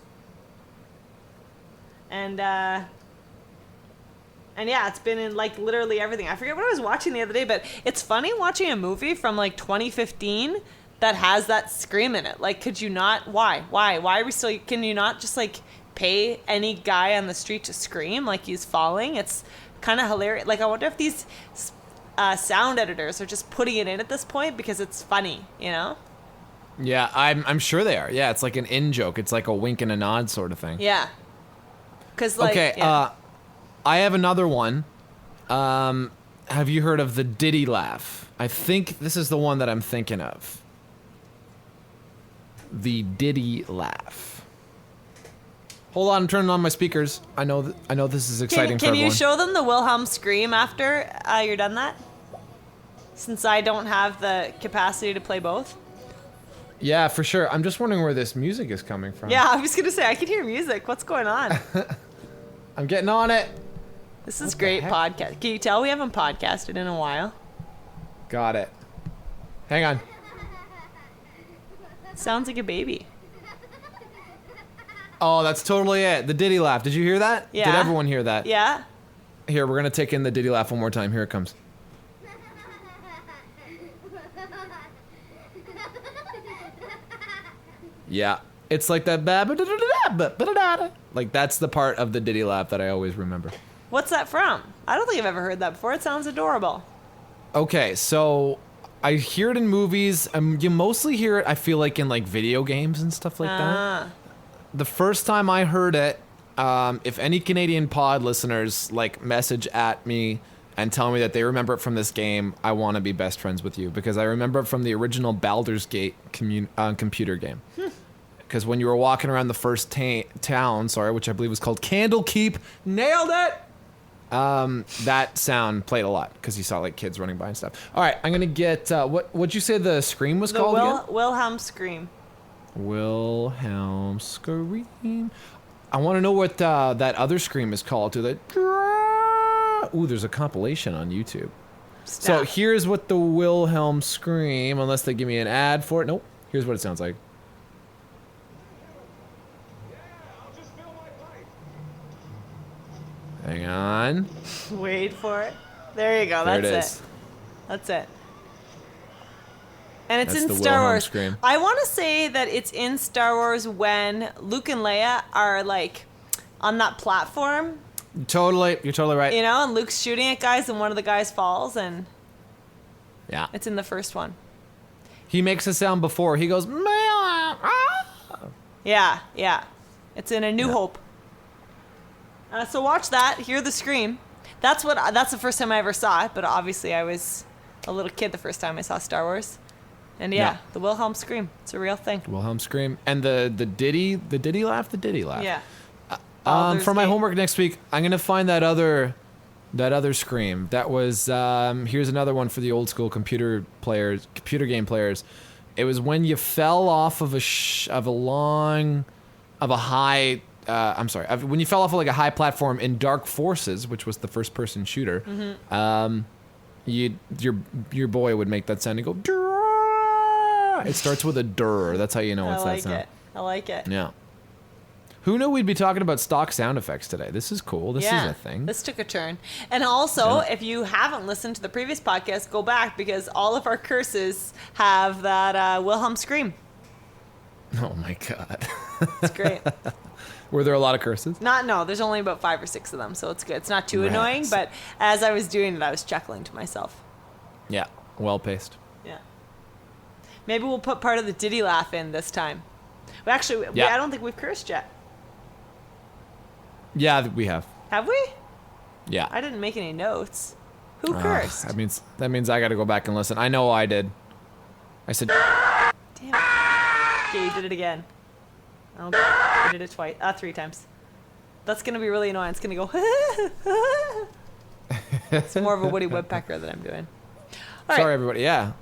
And yeah, it's been in like literally everything. I forget what I was watching the other day, but it's funny watching a movie from like 2015 that has that scream in it. Like, could you not? Why are we still? Can you not just like pay any guy on the street to scream like he's falling? It's kind of hilarious. Like, I wonder if these sound editors are just putting it in at this point because it's funny, you know? Yeah, I'm sure they are. Yeah, it's like an in joke. It's like a wink and a nod sort of thing. Yeah. Cause like, okay, I have another one. Have you heard of the Diddy laugh? I think this is the one that I'm thinking of. The Diddy laugh. Hold on, I'm turning on my speakers. I know this is exciting for Can everyone. you show them the Wilhelm scream after you're done that? Since I don't have the capacity to play both. Yeah, for sure. I'm just wondering where this music is coming from. Yeah, I was gonna say I can hear music. What's going on? I'm getting on it. This is great podcast. Can you tell we haven't podcasted in a while? Got it. Hang on. Sounds like a baby. Oh, that's totally it. The Diddy laugh. Did you hear that? Yeah. Did everyone hear that? Yeah. Here, we're going to take in the Diddy laugh one more time. Here it comes. Yeah. It's like that. Like, that's the part of the Diddy laugh that I always remember. What's that from? I don't think I've ever heard that before. It sounds adorable. Okay, so I hear it in movies. You mostly hear it, I feel like, in like video games and stuff like that. The first time I heard it, if any Canadian pod listeners like message at me and tell me that they remember it from this game, I want to be best friends with you because I remember it from the original Baldur's Gate computer game. Because when you were walking around the first town, which I believe was called Candlekeep, nailed it. That sound played a lot because you saw like kids running by and stuff. All right, I'm gonna get what'd you say the scream was called again? Wilhelm scream. Wilhelm scream. I want to know what that other scream is called. To the. Ooh, there's a compilation on YouTube. So Stop. here's what the Wilhelm scream, unless they give me an ad for it. Nope. Here's what it sounds like. Hang on. Wait for it. There you go. There That's it it. is. That's it. And it's That's in the Star Wilhelm Wars. scream. I want to say that it's in Star Wars when Luke and Leia are like on that platform, Totally. You're totally right. you know, and Luke's shooting at guys and one of the guys falls, and Yeah. it's in the first one. He makes a sound before. He goes, Yeah, yeah. It's in A New Yeah. Hope. So watch that. Hear the scream. That's the first time I ever saw it. But obviously, I was a little kid the first time I saw Star Wars. And yeah, Yeah. the Wilhelm scream. It's a real thing. Wilhelm scream. And the Diddy laugh, the Diddy laugh. Yeah. Baldur's For my Gate. homework next week, I'm gonna find that other scream. That was here's another one for the old school computer game players. It was when you fell off of when you fell off of like a high platform in Dark Forces, which was the first person shooter. Mm-hmm. Your boy would make that sound and go. Durr. It starts with a durr. That's how you know it's that sound. I like it. Yeah. Who knew we'd be talking about stock sound effects today? This is cool. This is a thing. This took a turn. And also, Yeah. if you haven't listened to the previous podcast, go back because all of our curses have that Wilhelm scream. Oh my god. It's great. Were there a lot of curses? No, there's only about 5 or 6 of them, so it's good. It's not too annoying, Rats. but as I was doing it, I was chuckling to myself. Yeah. Well paced. Yeah. Maybe we'll put part of the Diddy laugh in this time. Well, actually, Yeah. I don't think we've cursed yet. Yeah, we have. Have we? Yeah. I didn't make any notes. Who cursed? That means I got to go back and listen. I know I did. I said. Damn it. Okay, you did it again. Oh, I did it twice. 3 times. That's going to be really annoying. It's going to go. It's more of a Woody Woodpecker that I'm doing. All Sorry, right. everybody. Yeah.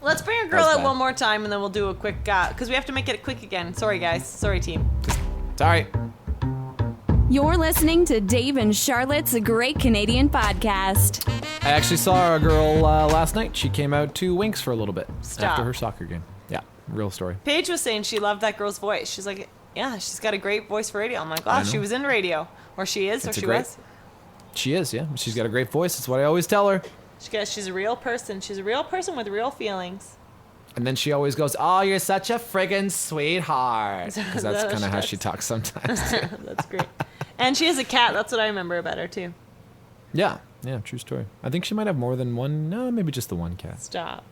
Let's bring a That girl was out bad. one more time, and then we'll do a quick, because we have to make it quick again. Sorry, guys. Sorry, team. Sorry. You're listening to Dave and Charlotte's Great Canadian Podcast. I actually saw a girl last night. She came out to Winks for a little bit Stop. after her soccer game. Yeah. Real story. Paige was saying she loved that girl's voice. She's like, yeah, she's got a great voice for radio. I'm like, I oh, she know. was in radio. Or she is, It's or a she great- was. She is, yeah. She's got a great voice. That's what I always tell her. She's a real person. She's a real person with real feelings. And then she always goes, "Oh, you're such a friggin' sweetheart." Is that Because that's what kind she of how does? she talks sometimes. That's great. And she has a cat. That's what I remember about her, too. Yeah, true story. I think she might have more than one. No, maybe just the one cat. Stop.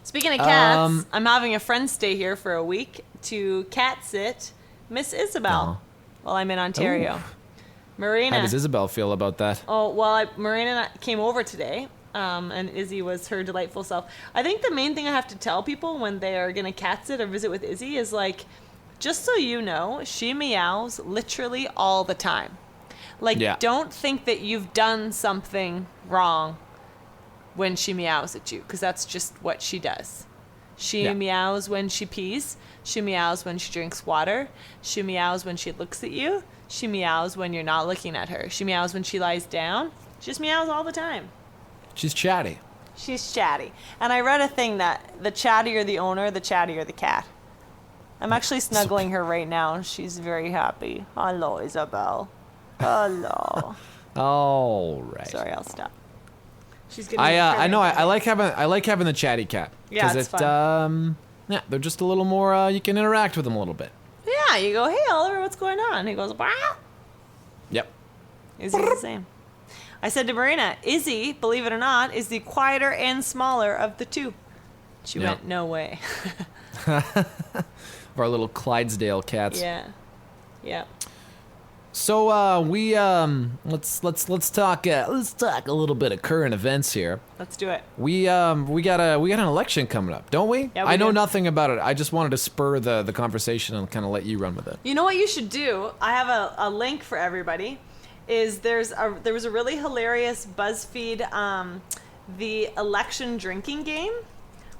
Speaking of cats, Um, I'm having a friend stay here for a week to cat sit Miss Isabel while I'm in Ontario. Marina. How does Isabel feel about that? Oh, well, Marina and I came over today, and Izzy was her delightful self. I think the main thing I have to tell people when they are going to cat sit or visit with Izzy is, like, just so you know, she meows literally all the time. Like, Yeah. don't think that you've done something wrong when she meows at you, because that's just what she does. She Yeah. meows when she pees. She meows when she drinks water. She meows when she looks at you. She meows when you're not looking at her. She meows when she lies down. She just meows all the time. She's chatty. She's chatty. And I read a thing that the chattier the owner, the chattier the cat. I'm actually snuggling her right now. She's very happy. Hello, Isabel. Hello. All right. Sorry, I'll stop. She's getting I know. I like having the chatty cat. Yeah, 'Cause it's fun. Yeah, they're just a little more. You can interact with them a little bit. Yeah, you go, hey, Oliver, what's going on? He goes, wow. Yep. Izzy's the same. I said to Marina, Izzy, believe it or not, is the quieter and smaller of the two. She Yeah. went, no way. Of our little Clydesdale cats. Yeah. Yeah. So we let's talk a little bit of current events here. Let's do it. We got an election coming up, don't we? Yeah, we I know do. nothing about it. I just wanted to spur the conversation and kind of let you run with it. You know what you should do? I have a link for everybody. There was a really hilarious BuzzFeed the election drinking game.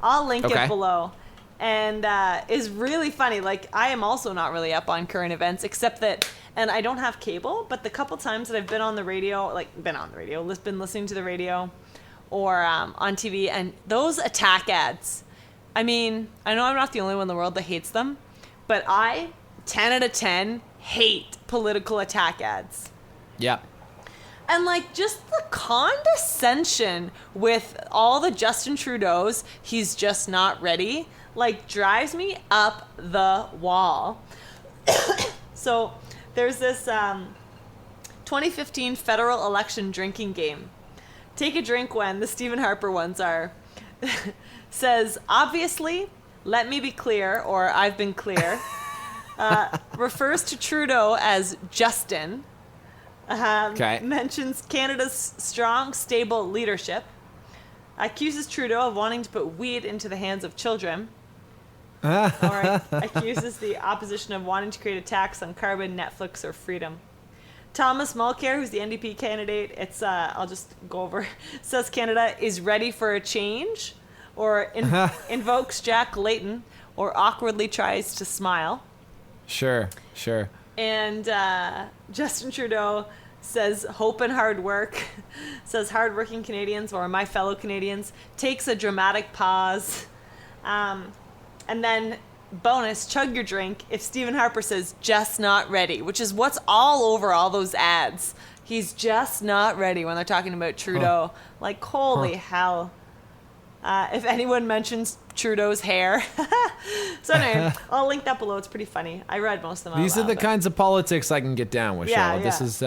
I'll link Okay. it below. and is really funny. Like, I am also not really up on current events, except that, and I don't have cable, but the couple times that I've been on the radio, been listening to the radio or on TV, and those attack ads, I mean, I know I'm not the only one in the world that hates them, but I, 10 out of 10, hate political attack ads. Yeah. And, like, just the condescension with all the Justin Trudeau's, he's just not ready, like, drives me up the wall. So, there's this 2015 federal election drinking game. Take a drink when the Stephen Harper ones are. Says, obviously, let me be clear, or I've been clear. Refers to Trudeau as Justin. Mentions Canada's strong, stable leadership. Accuses Trudeau of wanting to put weed into the hands of children. Or accuses the opposition of wanting to create a tax on carbon, Netflix, or freedom. Thomas Mulcair, who's the NDP candidate, I'll just go over, says Canada is ready for a change, or invokes Jack Layton, or awkwardly tries to smile. Sure. And Justin Trudeau says hope and hard work, says hardworking Canadians, or my fellow Canadians, takes a dramatic pause. And then bonus, chug your drink if Stephen Harper says just not ready, which is what's all over all those ads. He's just not ready when they're talking about Trudeau. Like, holy hell. If anyone mentions Trudeau's hair. So anyway, I'll link that below. It's pretty funny. I read most of them. These are the kinds of politics I can get down with, Charlotte. This is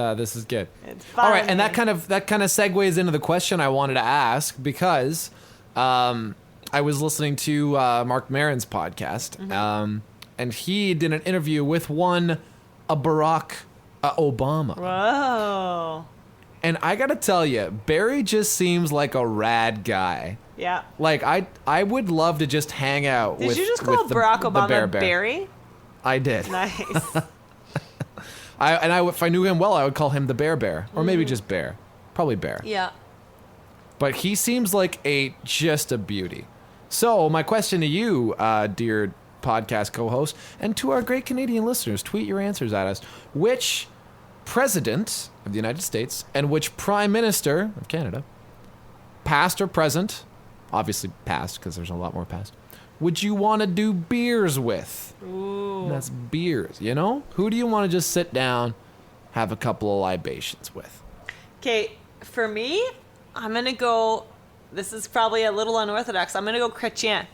good. It's fun. All right, and that kind of segues into the question I wanted to ask, because I was listening to Mark Maron's podcast, and he did an interview with a Barack Obama. Whoa. And I gotta tell you, Barry just seems like a rad guy. Yeah. Like, I would love to just hang out with. Did you just call Barack Obama Barry? I did. Nice. If I knew him well, I would call him the Bear, or maybe just Bear. Probably Bear. Yeah. But he seems like just a beauty. So my question to you, dear podcast co-host, and to our great Canadian listeners, tweet your answers at us. Which president of the United States and which prime minister of Canada, past or present, obviously past because there's a lot more past, would you want to do beers with? Ooh. And that's beers, you know? Who do you want to just sit down, have a couple of libations with? Okay, for me, I'm going to go, this is probably a little unorthodox, I'm going to go chrétien.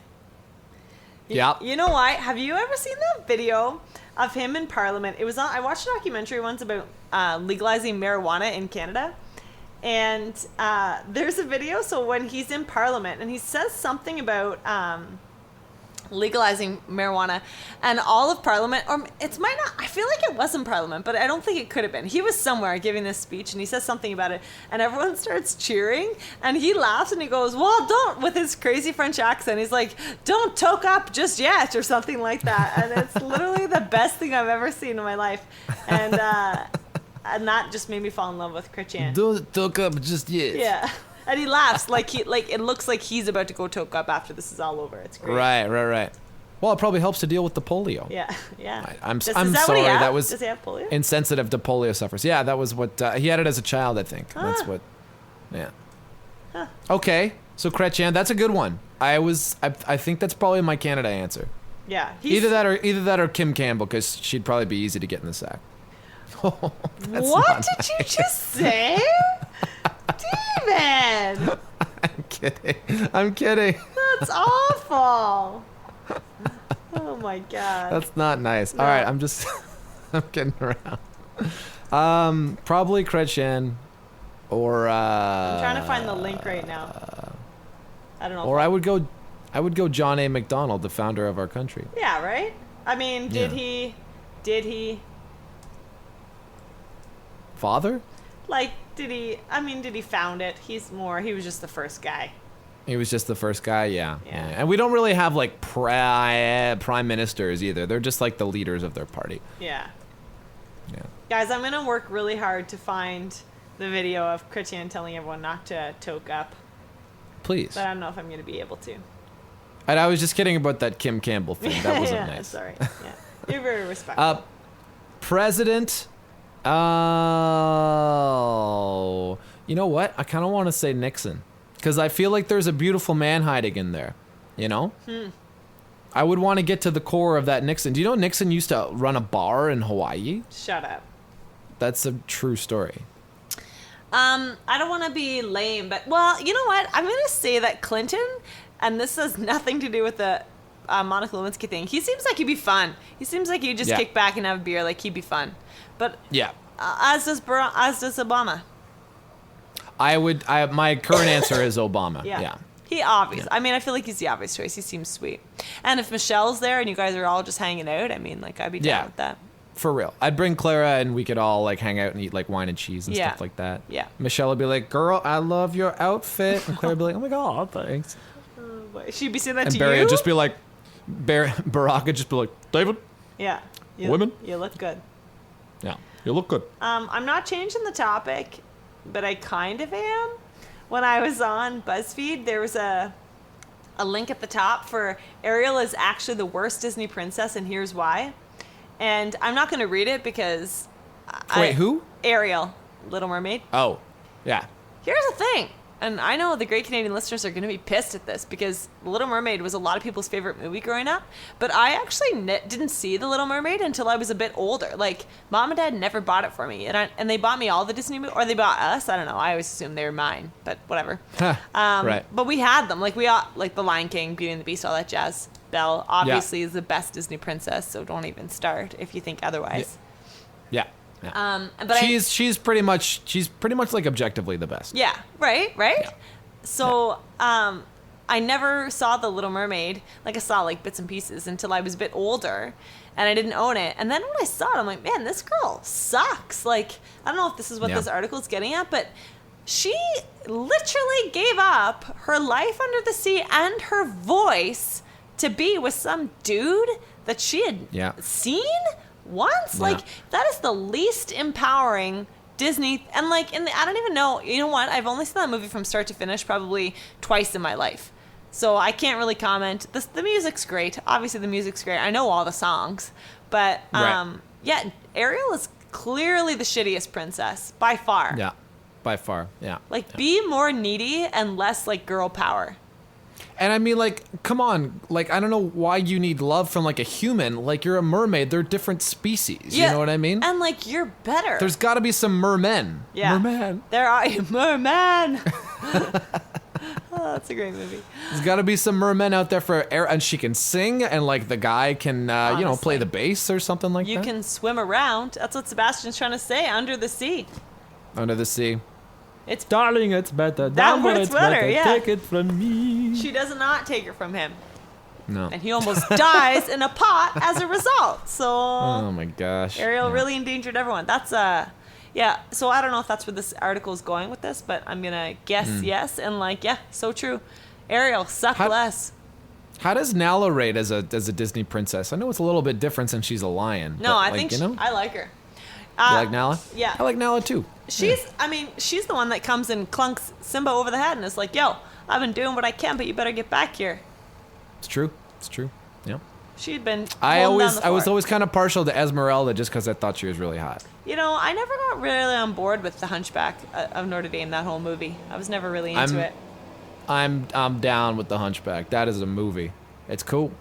Yeah. You know why? Have you ever seen that video of him in Parliament? It was I watched a documentary once about legalizing marijuana in Canada. And there's a video, so when he's in Parliament, and he says something about legalizing marijuana, and all of Parliament, or it might not, I feel like it was in Parliament, but I don't think it could have been. He was somewhere giving this speech, and he says something about it, and everyone starts cheering, and he laughs, and he goes, well, don't, with his crazy French accent, he's like, don't toke up just yet, or something like that, and it's literally the best thing I've ever seen in my life, and that just made me fall in love with chrétien. Don't toke up just yet. Yeah. And he laughs like it looks like he's about to go toke up after this is all over. It's great. Right. Well, it probably helps to deal with the polio. Yeah. I'm Is sorry. that what he had? That was Does he have polio? insensitive to polio sufferers. Yeah, that was what he had it as a child, I think. That's what. Yeah. Huh. Okay, so chrétien, that's a good one. I think that's probably my Canada answer. Yeah. Either that or Kim Campbell, because she'd probably be easy to get in the sack. What did you just say? David! I'm kidding. That's awful. Oh my god. That's not nice. No. All right, I'm kidding around. Probably chrétien, or I'm trying to find the link right now. I don't know. Or I would go John A. Macdonald, the founder of our country. Yeah, right? I mean, did he Father? like, did he found it? He was just the first guy. He was just the first guy, yeah. And we don't really have like prime ministers either. They're just like the leaders of their party. Yeah. Yeah. Guys, I'm gonna work really hard to find the video of chrétien telling everyone not to toke up. Please. But I don't know if I'm gonna be able to. And I was just kidding about that Kim Campbell thing. That wasn't yeah, nice. Sorry. Yeah. You're very respectful. President. Oh, you know what? I kind of want to say Nixon, because I feel like there's a beautiful man hiding in there. You know. I would want to get to the core of that Nixon. Do you know Nixon used to run a bar in Hawaii? Shut up. That's a true story. I don't want to be lame, but, well, you know what? I'm going to say that Clinton, and this has nothing to do with the Monica Lewinsky thing. He seems like he'd be fun. He seems like he'd just kick back and have a beer, like he'd be fun. But Yeah. As does Obama. My current answer is Obama. Yeah. He obvious. I mean, I feel like he's the obvious choice. He seems sweet. And if Michelle's there and you guys are all just hanging out, I mean, like, I'd be down with that. For real. I'd bring Clara and we could all like hang out and eat like wine and cheese and stuff like that. Yeah. Michelle would be like, girl, I love your outfit. And Clara would be like, oh my God, thanks. She'd be saying that And to Barry you? would just be like, Barack would just be like, David, Yeah. Women? You look good. yeah, you look good. I'm not changing the topic, but I kind of am. When I was on BuzzFeed, there was a link at the top for Ariel is actually the worst Disney princess, and here's why. And I'm not going to read it because... Wait, who? Ariel, Little Mermaid. Oh, yeah. Here's the thing, and I know the Great Canadian listeners are going to be pissed at this because Little Mermaid was a lot of people's favorite movie growing up, but I actually didn't see The Little Mermaid until I was a bit older. Like, Mom and Dad never bought it for me, and they bought me all the Disney movies, or they bought us. I don't know. I always assumed they were mine, but whatever. Right. But we had them. Like, we all, like The Lion King, Beauty and the Beast, all that jazz. Belle obviously is the best Disney princess, so don't even start if you think otherwise. Yeah. But she's pretty much like objectively the best. Yeah, right? Yeah. So, I never saw The Little Mermaid. Like, I saw, like, bits and pieces until I was a bit older, and I didn't own it. And then when I saw it, I'm like, man, this girl sucks. Like, I don't know if this is what this article is getting at, but she literally gave up her life under the sea and her voice to be with some dude that she had seen once. Like, that is the least empowering Disney. And like, I don't even know, you know what, I've only seen that movie from start to finish probably twice in my life, so I can't really comment. The music's great. Obviously the music's great. I know all the songs, but yeah, Ariel is clearly the shittiest princess by far. Like, be more needy and less like girl power. And I mean, like, come on. Like, I don't know why you need love from, like, a human. Like, you're a mermaid. They're different species. You know what I mean? And, like, you're better. There's got to be some mermen. Yeah. Merman. There are... Merman! Oh, that's a great movie. There's got to be some mermen out there for air. And she can sing, and, like, the guy can, you know, play the bass or something like that. You can swim around. That's what Sebastian's trying to say. Under the sea. Under the sea. It's Darling, it's better. That Down where where it's it's better, better. yeah. Take it from me. She does not take it from him. No. And he almost dies in a pot as a result. So Oh my gosh. Ariel really endangered everyone. That's yeah. So I don't know if that's where this article is going with this, but I'm gonna guess yes. And like, yeah, so true. Ariel, suck less. How does Nala rate as a Disney princess? I know it's a little bit different since she's a lion. No, but, I like, think you know? I like her. You like Nala? Yeah. I like Nala too. I mean, she's the one that comes and clunks Simba over the head and is like, yo, I've been doing what I can, but you better get back here. It's true. It's true. Yeah. She'd been I was fort. always kind of partial to Esmeralda just because I thought she was really hot. You know, I never got really on board with the Hunchback of Notre Dame, that whole movie. I was never really into it. I'm down with the Hunchback. That is a movie. It's cool.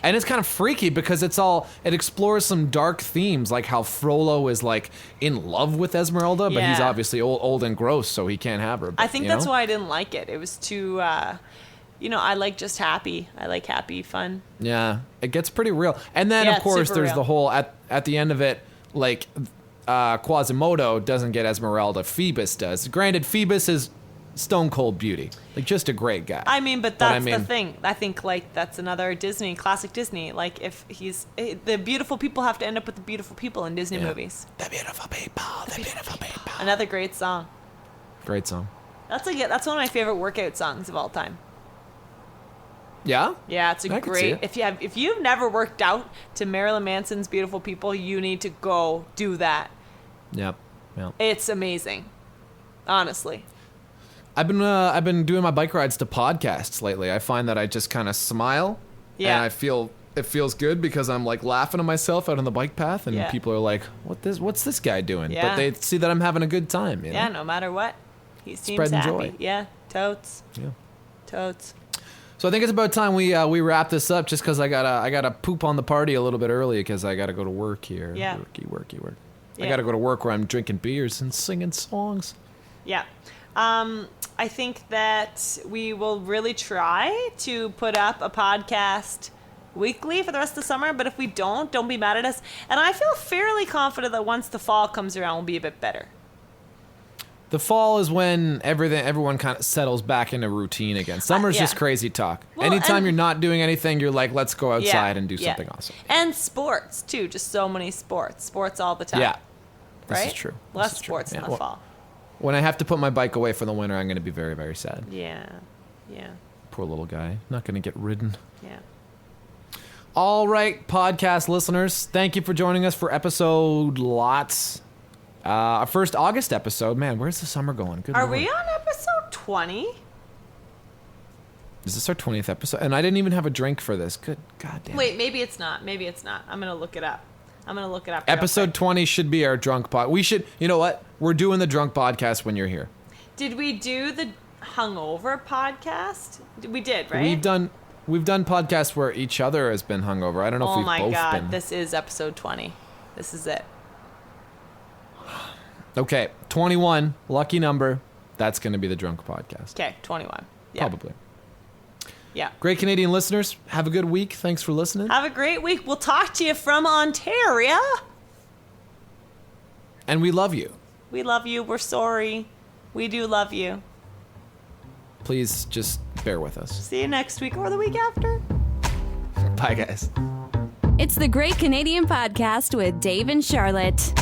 And it's kind of freaky because it explores some dark themes, like how Frollo is like in love with Esmeralda, but he's obviously old and gross, so he can't have her. But, I think that's why I didn't like it. It was too, you know, I like just happy. I like happy, fun. Yeah, it gets pretty real. And then, of course, there's the whole, at the end of it, like, Quasimodo doesn't get Esmeralda, Phoebus does. Granted, Phoebus is stone cold beauty, like just a great guy. I mean, but that's the thing. I think like that's another Disney, classic Disney. Like if the beautiful people have to end up with the beautiful people in Disney movies. The beautiful people, the beautiful people. Another great song. Great song. That's one of my favorite workout songs of all time. Yeah? Yeah, it's I great. can see If you've never worked out to Marilyn Manson's Beautiful People, you need to go do that. Yep. It's amazing. Honestly. I've been doing my bike rides to podcasts lately. I find that I just kind of smile, and I feel it feels good because I'm like laughing at myself out on the bike path, and people are like, "What's this guy doing?" Yeah. But they see that I'm having a good time. You know? Yeah, no matter what, he seems Spreading happy. joy. Yeah, totes. Yeah. Totes. So I think it's about time we wrap this up, just because I gotta poop on the party a little bit early because I gotta go to work here. Yeah. Worky. Yeah. I gotta go to work where I'm drinking beers and singing songs. Yeah. I think that we will really try to put up a podcast weekly for the rest of the summer, but if we don't be mad at us. And I feel fairly confident that once the fall comes around, we'll be a bit better. The fall is when everyone kind of settles back into routine again. Summer's just crazy talk. Well, Anytime and- you're not doing anything, you're like, let's go outside and do something awesome. And sports, too. Just so many sports. Sports all the time. Yeah. This Right? is true. Less This is true. sports in Yeah. the Well, fall. When I have to put my bike away for the winter, I'm going to be very, very sad. Yeah. Poor little guy. Not going to get ridden. Yeah. All right, podcast listeners, thank you for joining us for episode lots. Our first August episode. Man, where's the summer going? Good Are Lord. we on episode 20? Is this our 20th episode? And I didn't even have a drink for this. Good goddamn. Wait, maybe it's not. I'm going to look it up. real Episode quick. 20 should be our drunk pod. We should, you know what? We're doing the drunk podcast when you're here. Did we do the hungover podcast? We did, right? We've done podcasts where each other has been hungover. I don't know if Oh we've my both god, been. this is episode 20. This is it. Okay, 21, lucky number. That's going to be the drunk podcast. Okay, 21. Yeah. Probably. Yeah. Great Canadian listeners, have a good week. Thanks for listening. Have a great week. We'll talk to you from Ontario. And we love you. We love you. We're sorry. We do love you. Please just bear with us. See you next week or the week after. Bye, guys. It's the Great Canadian Podcast with Dave and Charlotte.